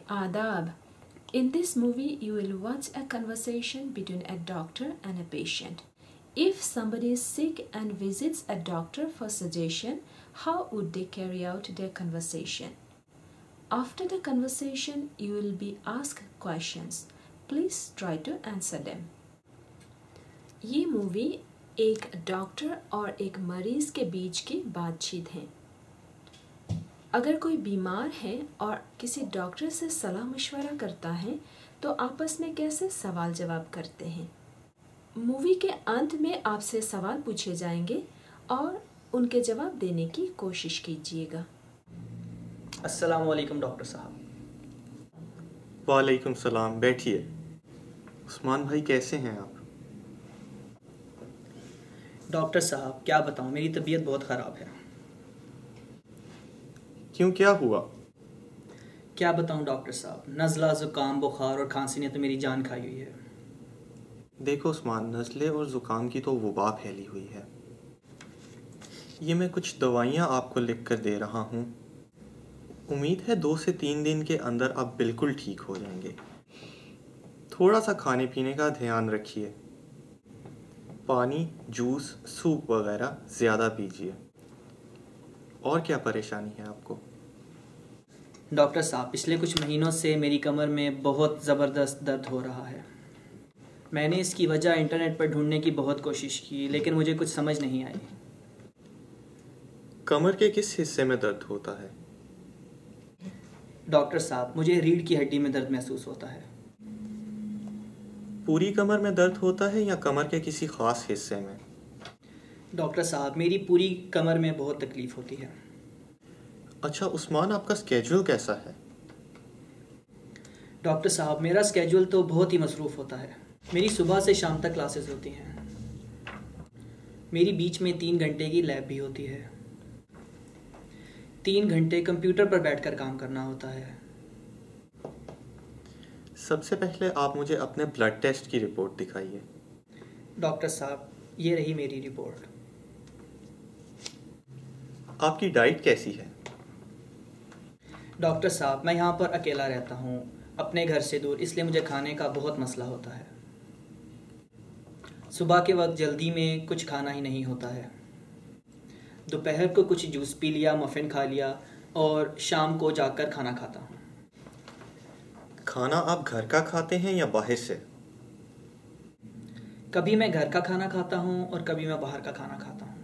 Adab. In this movie, you will watch a conversation between a doctor and a patient. If somebody is sick and visits a doctor for suggestion, how would they carry out their conversation? After the conversation, you will be asked questions. Please try to answer them. ये movie एक doctor और एक मरीज के बीच की बातचीत है। अगर कोई बीमार है और किसी डॉक्टर से सलाह मशवरा करता है तो आपस में कैसे सवाल जवाब करते हैं। मूवी के अंत में आपसे सवाल पूछे जाएंगे और उनके जवाब देने की कोशिश कीजिएगा। अस्सलाम वालेकुम डॉक्टर साहब। वालेकुम सलाम, बैठिए। उस्मान भाई कैसे हैं आप? डॉक्टर साहब क्या बताऊं, मेरी तबीयत बहुत ख़राब है। क्यों, क्या हुआ? क्या बताऊं डॉक्टर साहब, नज़ला, ज़ुकाम, बुखार और खांसी ने तो मेरी जान खाई हुई है। देखो उस्मान, नज़ले और ज़ुकाम की तो वबा फैली हुई है। ये मैं कुछ दवाइयाँ आपको लिख कर दे रहा हूँ। उम्मीद है 2 से 3 दिन के अंदर आप बिल्कुल ठीक हो जाएंगे। थोड़ा सा खाने पीने का ध्यान रखिए। पानी, जूस, सूप वगैरह ज़्यादा पीजिए। और क्या परेशानी है आपको? डॉक्टर साहब पिछले कुछ महीनों से मेरी कमर में बहुत ज़बरदस्त दर्द हो रहा है। मैंने इसकी वजह इंटरनेट पर ढूंढने की बहुत कोशिश की, लेकिन मुझे कुछ समझ नहीं आई। कमर के किस हिस्से में दर्द होता है? डॉक्टर साहब मुझे रीढ़ की हड्डी में दर्द महसूस होता है। पूरी कमर में दर्द होता है या कमर के किसी ख़ास हिस्से में? डॉक्टर साहब मेरी पूरी कमर में बहुत तकलीफ़ होती है। अच्छा उस्मान, आपका स्केड्यूल कैसा है? डॉक्टर साहब मेरा स्केड्यूल तो बहुत ही मसरूफ़ होता है। मेरी सुबह से शाम तक क्लासेस होती हैं। मेरी बीच में 3 घंटे की लैब भी होती है। 3 घंटे कंप्यूटर पर बैठकर काम करना होता है। सबसे पहले आप मुझे अपने ब्लड टेस्ट की रिपोर्ट दिखाइए। डॉक्टर साहब ये रही मेरी रिपोर्ट। आपकी डाइट कैसी है? डॉक्टर साहब मैं यहाँ पर अकेला रहता हूँ, अपने घर से दूर, इसलिए मुझे खाने का बहुत मसला होता है। सुबह के वक्त जल्दी में कुछ खाना ही नहीं होता है। दोपहर को कुछ जूस पी लिया, मफ़िन खा लिया और शाम को जाकर खाना खाता हूँ। खाना आप घर का खाते हैं या बाहर से? कभी मैं घर का खाना खाता हूँ और कभी मैं बाहर का खाना खाता हूँ।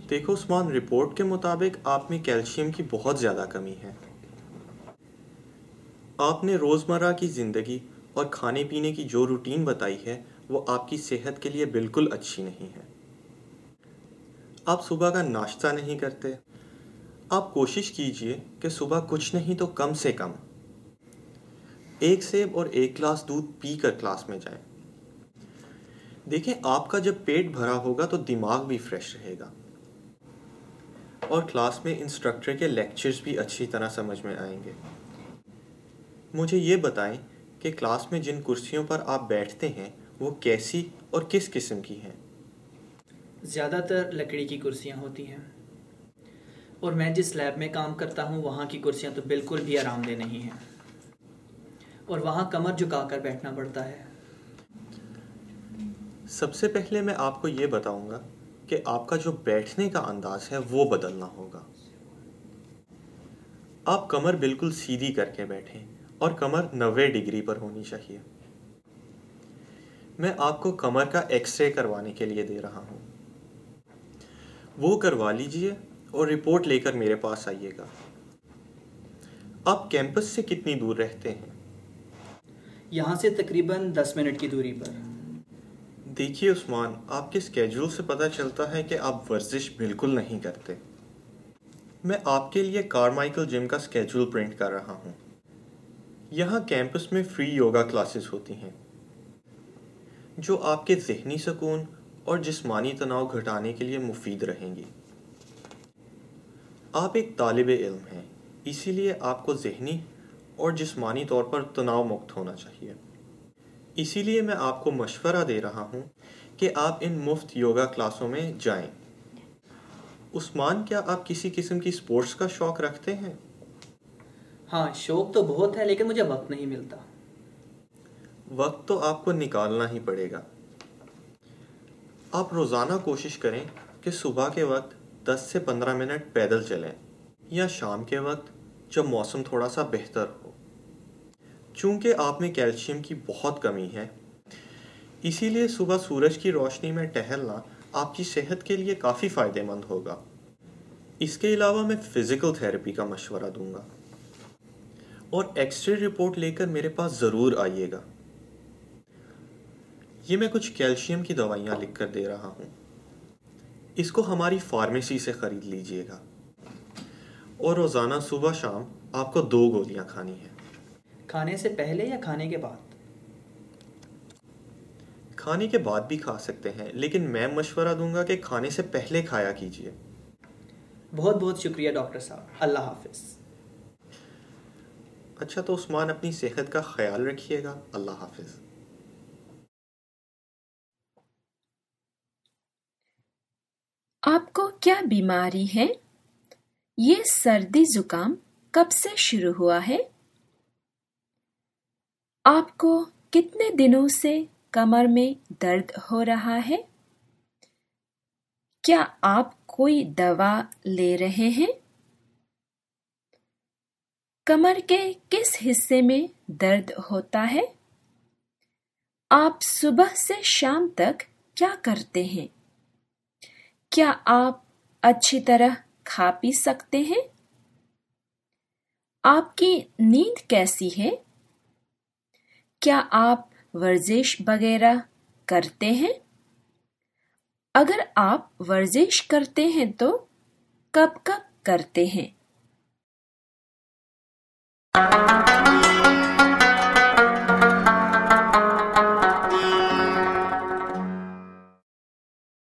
देखो उस्मान, रिपोर्ट के मुताबिक आप में कैल्शियम की बहुत ज़्यादा कमी है। आपने रोज़मर्रा की ज़िंदगी और खाने पीने की जो रूटीन बताई है वो आपकी सेहत के लिए बिल्कुल अच्छी नहीं है। आप सुबह का नाश्ता नहीं करते। आप कोशिश कीजिए कि सुबह कुछ नहीं तो कम से कम 1 सेब और 1 गिलास दूध पी कर क्लास में जाएं। देखें, आपका जब पेट भरा होगा तो दिमाग भी फ्रेश रहेगा और क्लास में इंस्ट्रक्टर के लेक्चर्स भी अच्छी तरह समझ में आएंगे। मुझे ये बताएं कि क्लास में जिन कुर्सियों पर आप बैठते हैं वो कैसी और किस किस्म की हैं? ज़्यादातर लकड़ी की कुर्सियाँ होती हैं और मैं जिस लैब में काम करता हूँ वहाँ की कुर्सियाँ तो बिल्कुल भी आरामदेह नहीं हैं और वहाँ कमर झुकाकर बैठना पड़ता है। सबसे पहले मैं आपको ये बताऊंगा कि आपका जो बैठने का अंदाज है वो बदलना होगा। आप कमर बिल्कुल सीधी करके बैठें और कमर 90 डिग्री पर होनी चाहिए। मैं आपको कमर का एक्सरे करवाने के लिए दे रहा हूँ। वो करवा लीजिए और रिपोर्ट लेकर मेरे पास आइएगा। आप कैंपस से कितनी दूर रहते हैं? यहाँ से तकरीबन 10 मिनट की दूरी पर। देखिए उस्मान, आपके स्केड्यूल से पता चलता है कि आप वर्जिश बिल्कुल नहीं करते। मैं आपके लिए कारमाइकल जिम का स्केड्यूल प्रिंट कर रहा हूँ। यहाँ कैंपस में फ्री योगा क्लासेस होती हैं जो आपके ज़हनी सुकून और जिस्मानी तनाव घटाने के लिए मुफीद रहेंगी। आप एक तालिबे इल्म हैं, इसीलिए आपको ज़हनी और जिस्मानी तौर पर तनाव मुक्त होना चाहिए। इसीलिए मैं आपको मशवरा दे रहा हूँ कि आप इन मुफ्त योगा क्लासों में जाएं। उस्मान, क्या आप किसी किस्म की स्पोर्ट्स का शौक़ रखते हैं? हाँ, शौक तो बहुत है लेकिन मुझे वक्त नहीं मिलता। वक्त तो आपको निकालना ही पड़ेगा। आप रोज़ाना कोशिश करें कि सुबह के वक्त 10 से 15 मिनट पैदल चलें या शाम के वक्त जब मौसम थोड़ा सा बेहतर हो। चूंकि आप में कैल्शियम की बहुत कमी है, इसीलिए सुबह सूरज की रोशनी में टहलना आपकी सेहत के लिए काफ़ी फ़ायदेमंद होगा। इसके अलावा मैं फ़िज़िकल थेरेपी का मशवरा दूंगा और एक्सरे रिपोर्ट लेकर मेरे पास ज़रूर आइएगा। ये मैं कुछ कैल्शियम की दवाइयाँ लिख कर दे रहा हूँ। इसको हमारी फार्मेसी से ख़रीद लीजिएगा और रोज़ाना सुबह शाम आपको 2 गोलियाँ खानी है। खाने से पहले या खाने के बाद? खाने के बाद भी खा सकते हैं, लेकिन मैं मशवरा दूंगा कि खाने से पहले खाया कीजिए। बहुत बहुत शुक्रिया डॉक्टर साहब, अल्लाह हाफिज़। अच्छा, तो उस्मान अपनी सेहत का ख्याल रखिएगा। अल्लाह हाफिज़। आपको क्या बीमारी है? ये सर्दी जुकाम कब से शुरू हुआ है? आपको कितने दिनों से कमर में दर्द हो रहा है? क्या आप कोई दवा ले रहे हैं? कमर के किस हिस्से में दर्द होता है? आप सुबह से शाम तक क्या करते हैं? क्या आप अच्छी तरह खा पी सकते हैं? आपकी नींद कैसी है? क्या आप वर्जिश वगैरह करते हैं? अगर आप वर्जिश करते हैं तो कब कब करते हैं?